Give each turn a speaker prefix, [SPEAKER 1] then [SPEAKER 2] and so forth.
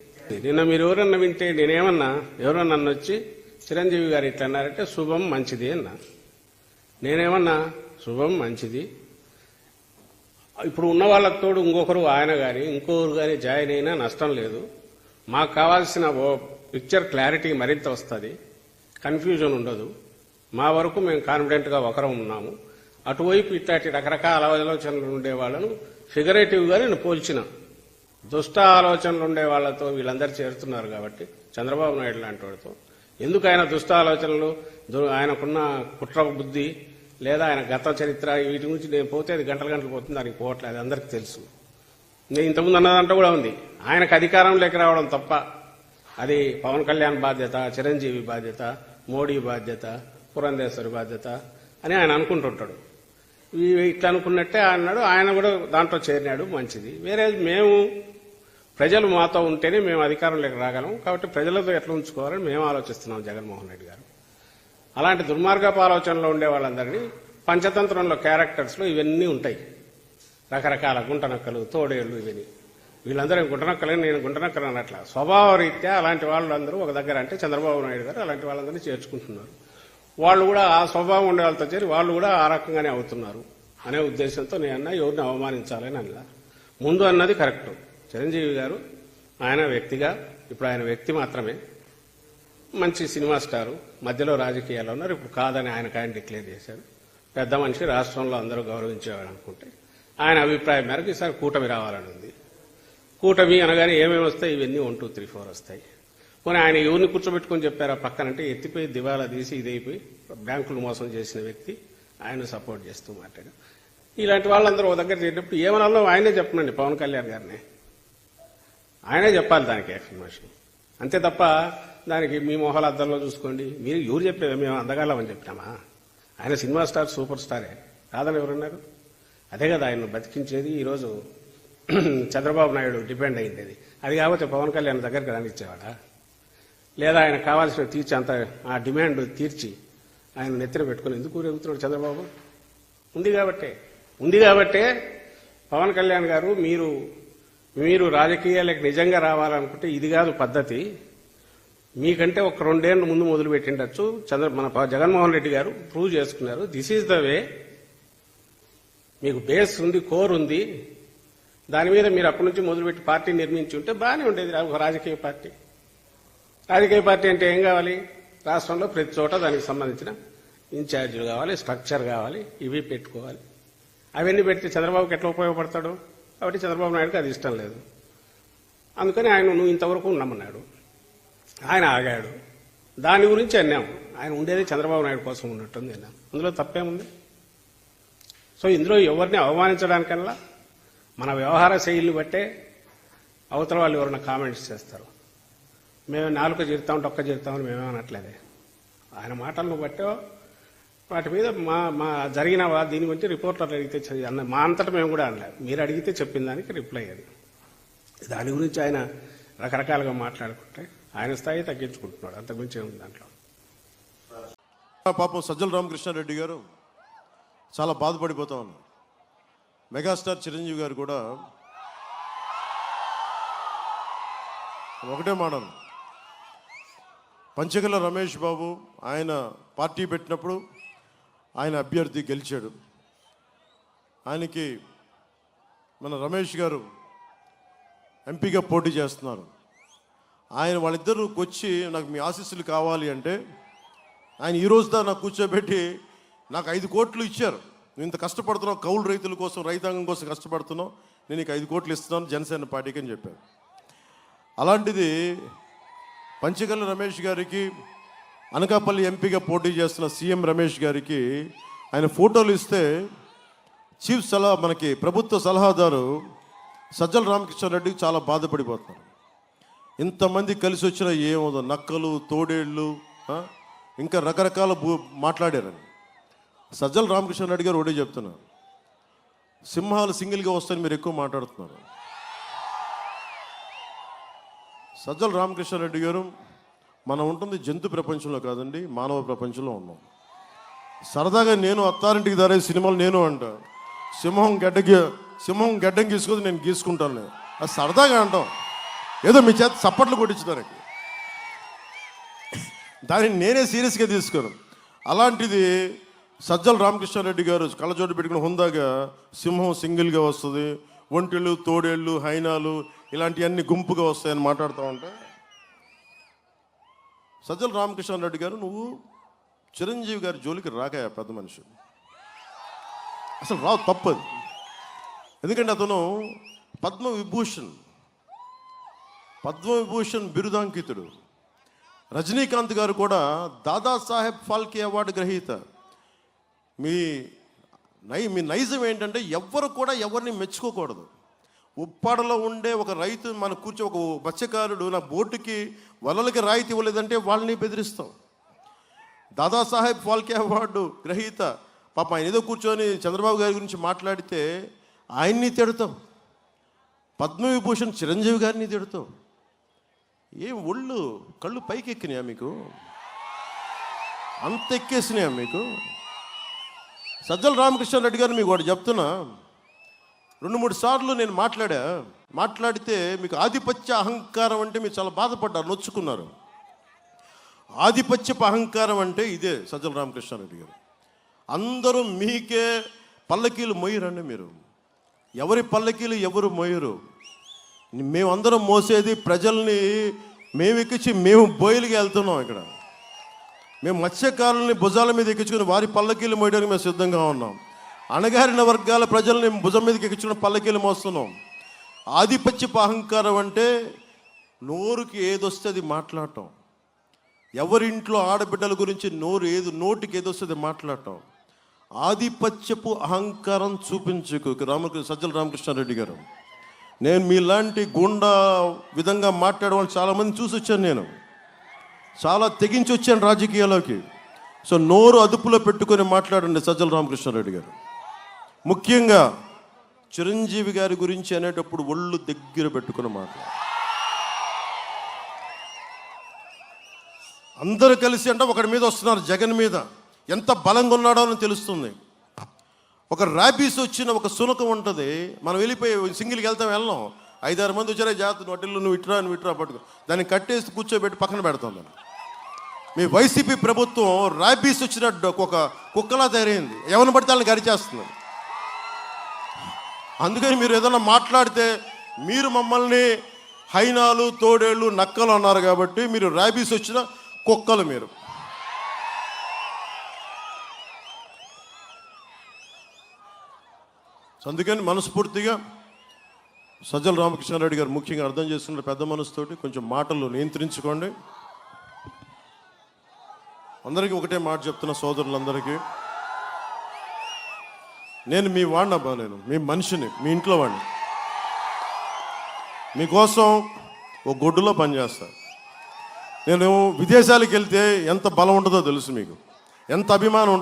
[SPEAKER 1] నిన్న మీరు ఎవరన్నా వింటే నేనేమన్నా ఎవరన్నా నన్ను వచ్చి చిరంజీవి గారు ఇట్లా అన్నారంటే శుభం మంచిది అన్నా. నేనేమన్నా శుభం మంచిది. ఇప్పుడు ఉన్న వాళ్ళకి తోడు ఇంకొకరు ఆయన కానీ ఇంకొకరు కానీ జాయిన్ అయినా నష్టం లేదు. మాకు కావాల్సిన పిక్చర్ క్లారిటీ మరింత వస్తుంది, కన్ఫ్యూజన్ ఉండదు. మా వరకు మేము కాన్ఫిడెంట్గా ఒకరం ఉన్నాము. అటువైపు ఇట్లాంటి రకరకాల ఆలోచనలు ఉండే వాళ్ళను ఫిగరేటివ్గా నేను పోల్చిన. దుష్ట ఆలోచనలు ఉండే వాళ్లతో వీళ్ళందరూ చేరుతున్నారు కాబట్టి చంద్రబాబు నాయుడు లాంటి వాడితో ఎందుకు ఆయన దుష్ట ఆలోచనలు, ఆయనకున్న కుట్ర బుద్ధి లేదా ఆయన గత చరిత్ర వీటి గురించి నేను పోతే అది గంటలు గంటలు పోతుంది, దానికి పోవట్లేదు, అది అందరికీ తెలుసు. నేను ఇంతకుముందు అన్నదంటే కూడా ఉంది, ఆయనకు అధికారంలోకి రావడం తప్ప అది పవన్ కళ్యాణ్ బాధ్యత, చిరంజీవి బాధ్యత, మోడీ బాధ్యత, పురంధేశ్వరి బాధ్యత అని ఆయన అనుకుంటుంటాడు. ఇట్లా అనుకున్నట్టే అన్నాడు, ఆయన కూడా దాంట్లో చేరినాడు, మంచిది. వేరే మేము ప్రజలు మాతో ఉంటేనే మేము అధికారంలోకి రాగలం, కాబట్టి ప్రజలతో ఎట్లా ఉంచుకోవాలని మేము ఆలోచిస్తున్నాం జగన్మోహన్ రెడ్డి గారు. అలాంటి దుర్మార్గపు ఆలోచనలో ఉండే వాళ్ళందరినీ పంచతంత్రంలో క్యారెక్టర్స్లో ఇవన్నీ ఉంటాయి, రకరకాల గుంటనక్కలు, తోడేళ్లు, ఇవన్నీ. వీళ్ళందరూ గుంటనక్కలని నేను గుంటనక్కలు అన్నట్ల స్వభావ రీత్యా అలాంటి వాళ్ళందరూ ఒక దగ్గర అంటే చంద్రబాబు నాయుడు గారు అలాంటి వాళ్ళందరినీ చేర్చుకుంటున్నారు. వాళ్ళు కూడా ఆ స్వభావం ఉండే వాళ్ళతో చేరి వాళ్ళు కూడా ఆ రకంగానే అవుతున్నారు అనే ఉద్దేశంతో నేను ఎవరిని అవమానించాలని అన్నా. ముందు అన్నది కరెక్ట్. చిరంజీవి గారు ఆయన వ్యక్తిగా, ఇప్పుడు ఆయన వ్యక్తి మాత్రమే, మంచి సినిమా స్టారు, మధ్యలో రాజకీయాల్లో ఉన్నారు. ఇప్పుడు కాదని ఆయన డిక్లేర్ చేశారు. పెద్ద మనిషి, రాష్ట్రంలో అందరూ గౌరవించేవాడు అనుకుంటే ఆయన అభిప్రాయం మేరకు ఈసారి కూటమి రావాలని ఉంది. కూటమి అనగానే ఏమేమి వస్తాయి? ఇవన్నీ 1, 2, 3, 4 వస్తాయి. పోనీ ఆయన ఎవరిని కూర్చోబెట్టుకొని చెప్పారా పక్కనంటే ఎత్తిపోయి దివాలా తీసి ఇదైపోయి బ్యాంకులు మోసం చేసిన వ్యక్తి ఆయన సపోర్ట్ చేస్తూ మాట్లాడారు. ఇలాంటి వాళ్ళందరూ ఒక దగ్గర చేరినప్పుడు ఏమనాలో ఆయనే చెప్పనండి, పవన్ కళ్యాణ్ గారినే ఆయనే చెప్పాలి దానికి ఎక్స్ప్లెనేషన్. అంతే తప్ప దానికి మీ మొహాల అద్దంలో చూసుకోండి మీరు ఎవరు చెప్పేది మేము అందగాళ్ళమని చెప్పినామా? ఆయన సినిమా స్టార్, సూపర్ స్టారే, కాదని ఎవరున్నారు? అదే కదా ఆయన బతికించేది. ఈరోజు చంద్రబాబు నాయుడు డిపెండ్ అయింది. అది కాకపోతే పవన్ కళ్యాణ్ దగ్గరికి రానిచ్చేవాడా? లేదా ఆయన కావాల్సిన తీర్చి అంత ఆ డిమాండ్ తీర్చి ఆయన నెత్తిన పెట్టుకుని ఎందుకు ఊరెగుతున్నాడు చంద్రబాబు? ఉంది కాబట్టే పవన్ కళ్యాణ్ గారు మీరు రాజకీయాలకు నిజంగా రావాలనుకుంటే ఇది కాదు పద్ధతి. మీకంటే ఒక 2 ఏళ్ల ముందు మొదలు పెట్టిండొచ్చు. మన జగన్మోహన్ రెడ్డి గారు ప్రూవ్ చేసుకున్నారు. This is the way. మీకు బేస్ ఉంది, కోర్ ఉంది. దాని మీద మీరు అప్పటి నుంచి మొదలుపెట్టి పార్టీ నిర్మించి ఉంటే బాగానే ఉండేది. ఒక రాజకీయ పార్టీ అంటే ఏం కావాలి? రాష్ట్రంలో ప్రతి చోట దానికి సంబంధించిన ఇన్ఛార్జీలు కావాలి, స్ట్రక్చర్ కావాలి, ఇవి పెట్టుకోవాలి. అవన్నీ పెడితే చంద్రబాబుకి ఎట్లా ఉపయోగపడతాడు? కాబట్టి చంద్రబాబు నాయుడుకి అది ఇష్టం లేదు. అందుకని ఆయన నువ్వు ఇంతవరకు నమ్మన్నాడు. ఆయన ఆగాడు. దాని గురించి అన్నాము. ఆయన ఉండేది చంద్రబాబు నాయుడు కోసం ఉన్నట్టుంది అన్నాం. అందులో తప్పేముంది? సో ఇందులో ఎవరిని అవమానించడానికల్లా మన వ్యవహార శైలిని బట్టే అవతల వాళ్ళు ఎవరైనా కామెంట్స్ చేస్తారు. మేము 4 జీరుతాం, డొక్క జీరుతామని మేమేమనట్లేదే. ఆయన మాటలను బట్టో వాటి మీద మా జరిగిన దీని గురించి రిపోర్టర్లు అడిగితే అన్న మా అంతటా మేము కూడా అనలేదు. మీరు అడిగితే చెప్పిన దానికి రిప్లై అది. దాని గురించి ఆయన రకరకాలుగా మాట్లాడుకుంటే ఆయన స్థాయి తగ్గించుకుంటున్నాడు. అంతకుమించి ఏముంది దాంట్లో?
[SPEAKER 2] పాపం సజ్జల రామకృష్ణారెడ్డి గారు చాలా బాధపడిపోతా ఉన్నారు. మెగాస్టార్ చిరంజీవి గారు కూడా ఒకటే మాట, పంచకల రమేష్ బాబు ఆయన పార్టీ పెట్టినప్పుడు ఆయన అభ్యర్థి గెలిచాడు. ఆయనకి మన రమేష్ గారు ఎంపీగా పోటీ చేస్తున్నారు. ఆయన వాళ్ళిద్దరూ వచ్చి నాకు మీ ఆశీస్సులు కావాలి అంటే ఆయన ఈ రోజు దా నాకు కూర్చోబెట్టి నాకు 5 కోట్లు ఇచ్చారు. నువ్వు ఇంత కష్టపడుతున్నావు, కౌలు రైతుల కోసం, రైతాంగం కోసం కష్టపడుతున్నావు, నేను నీకు 5 కోట్లు ఇస్తున్నాను జనసేన పార్టీకి అని చెప్పారు. అలాంటిది పంచకల్ల రమేష్ గారికి, అనకాపల్లి ఎంపీగా పోటీ చేస్తున్న సీఎం రమేష్ గారికి ఆయన ఫోటోలు ఇస్తే మనకి ప్రభుత్వ సలహాదారు సజ్జల రామకృష్ణారెడ్డికి చాలా బాధపడిపోతున్నారు. ఇంతమంది కలిసి వచ్చిన ఏమో నక్కలు, తోడేళ్ళు, ఇంకా రకరకాల మాట్లాడారని. సజ్జల రామకృష్ణారెడ్డి గారు ఒకటే చెప్తున్నారు, సింహాలు సింగిల్గా వస్తాయని మీరు ఎక్కువ మాట్లాడుతున్నారు. సజ్జల రామకృష్ణారెడ్డి గారు, మనం ఉంటుంది జంతు ప్రపంచంలో కాదండి, మానవ ప్రపంచంలో ఉన్నాం. సరదాగా నేను అత్తారింటికి దారే సినిమాలు నేను అంట, సింహం గడ్డం గీసుకొని నేను గీసుకుంటాను, అది సరదాగా అంటాం. ఏదో మీ చేత చప్పట్లు కొట్టించడానికి. దాన్ని నేనే సీరియస్గా తీసుకోను. అలాంటిది సజ్జల రామకృష్ణారెడ్డి గారు కళ్ళజోడు పెట్టుకుని హుందాగా సింహం సింగిల్గా వస్తుంది, ఒంటెలు తోడేళ్ళు హైనాలు ఇలాంటివన్నీ గుంపుగా వస్తాయని మాట్లాడుతూ ఉంటే, సజ్జల రామకృష్ణారెడ్డి గారు నువ్వు చిరంజీవి గారి జోలికి రాకాయ పెద్ద మనిషి, అసలు రావు, తప్పదు. ఎందుకంటే అతను పద్మవిభూషణ్ బిరుదాంకితుడు. రజనీకాంత్ గారు కూడా దాదాసాహెబ్ ఫాల్కే అవార్డు గ్రహీత. మీ నైజం ఏంటంటే ఎవ్వరు కూడా ఎవరిని మెచ్చుకోకూడదు. ఉప్పాడలో ఉండే ఒక రైతు మన కూర్చో ఒక మత్స్యకారుడు నా బోటుకి వలలకి రాయితీ ఇవ్వలేదంటే వాళ్ళని బెదిరిస్తాం. దాదాసాహెబ్ ఫాల్కే అవార్డు గ్రహీత పాప ఆయన ఏదో కూర్చొని చంద్రబాబు గారి గురించి మాట్లాడితే ఆయన్ని తిడతాం. పద్మవిభూషణ్ చిరంజీవి గారిని తిడతాం. ఏం ఒళ్ళు కళ్ళు పైకి ఎక్కినాయా మీకు? అంత ఎక్కేసినాయా మీకు? సజ్జల రామకృష్ణారెడ్డి గారు మీకు ఒకటి చెప్తున్నా, 2-3 సార్లు నేను మాట్లాడితే మీకు ఆధిపత్య అహంకారం అంటే మీరు చాలా బాధపడ్డారు, నొచ్చుకున్నారు. ఆధిపత్యపు అహంకారం అంటే ఇదే సజ్జల రామకృష్ణారెడ్డి గారు. అందరూ మీకే పల్లకీలు మోయరండి. మీరు ఎవరి పల్లకీలు ఎవరు మోయరు. మేమందరం మోసేది ప్రజల్ని, మేము ఎక్కించి మేము బోయిలకి వెళ్తున్నాం. ఇక్కడ మేము మత్స్యకారుల్ని భుజాల మీద ఎక్కించుకుని వారి పల్లకీలు మోయడానికి మేము సిద్ధంగా ఉన్నాం. అణగారిన వర్గాల ప్రజల్ని భుజం మీదకి ఎక్కించుకుని పల్లకీలు మోస్తున్నాం. ఆధిపత్యపు అహంకారం అంటే నోరుకి ఏదొస్తే అది మాట్లాడటం, ఎవరింట్లో ఆడబిడ్డల గురించి నోటికి ఏదొస్తుంది మాట్లాడటం. ఆధిపత్యపు అహంకారం చూపించుకు సజ్జల రామకృష్ణారెడ్డి గారు. నేను మీలాంటి గుండా విధంగా మాట్లాడేవాళ్ళు చాలామంది చూసి వచ్చాను. నేను చాలా తెగించి వచ్చాను రాజకీయాల్లోకి. సో నోరు అదుపులో పెట్టుకొని మాట్లాడండి సజ్జల రామకృష్ణారెడ్డి గారు. ముఖ్యంగా చిరంజీవి గారి గురించి అనేటప్పుడు ఒళ్ళు దగ్గర పెట్టుకుని మాట్లాడు. అందరూ కలిసి అంటే ఒకటి మీద వస్తున్నారు, జగన్ మీద ఎంత బలంగా ఉన్నాడో అని తెలుస్తుంది. ఒక ర్యాబీస్ వచ్చిన ఒక సునకం ఉంటుంది, మనం వెళ్ళిపోయి సింగిల్కి వెళ్ళాం, 5-6 మంది వచ్చారే జాగ్రత్త వడ్డీలు నువ్వు ఇట్రా పట్టుకో, దాన్ని కట్టేసి కూర్చోబెట్టి పక్కన పెడతాం. దాన్ని మీ వైసీపీ ప్రభుత్వం ర్యాబీస్ వచ్చిన ఒక కుక్కలా తయారైంది, ఎవరిని పడితే వాళ్ళని గరిచేస్తుంది. అందుకని మీరు ఏదైనా మాట్లాడితే మీరు మమ్మల్ని హైనాలు తోడేళ్ళు నక్కలు అన్నారు కాబట్టి మీరు ర్యాబీస్ వచ్చిన కుక్కలు మీరు. అందుకని మనస్ఫూర్తిగా సజ్జల రామకృష్ణారెడ్డి గారు ముఖ్యంగా అర్థం చేసుకున్న పెద్ద మనసుతోటి కొంచెం మాటలు నియంత్రించుకోండి. అందరికీ ఒకటే మాట చెప్తున్న సోదరులందరికీ, నేను మీ వాడినబ్బా, నేను మీ మనిషిని, మీ ఇంట్లో వాడిని. మీకోసం ఒక గొడ్డులో పనిచేస్తాను. నేను విదేశాలకు వెళ్తే ఎంత బలం ఉంటుందో తెలుసు మీకు, ఎంత అభిమానం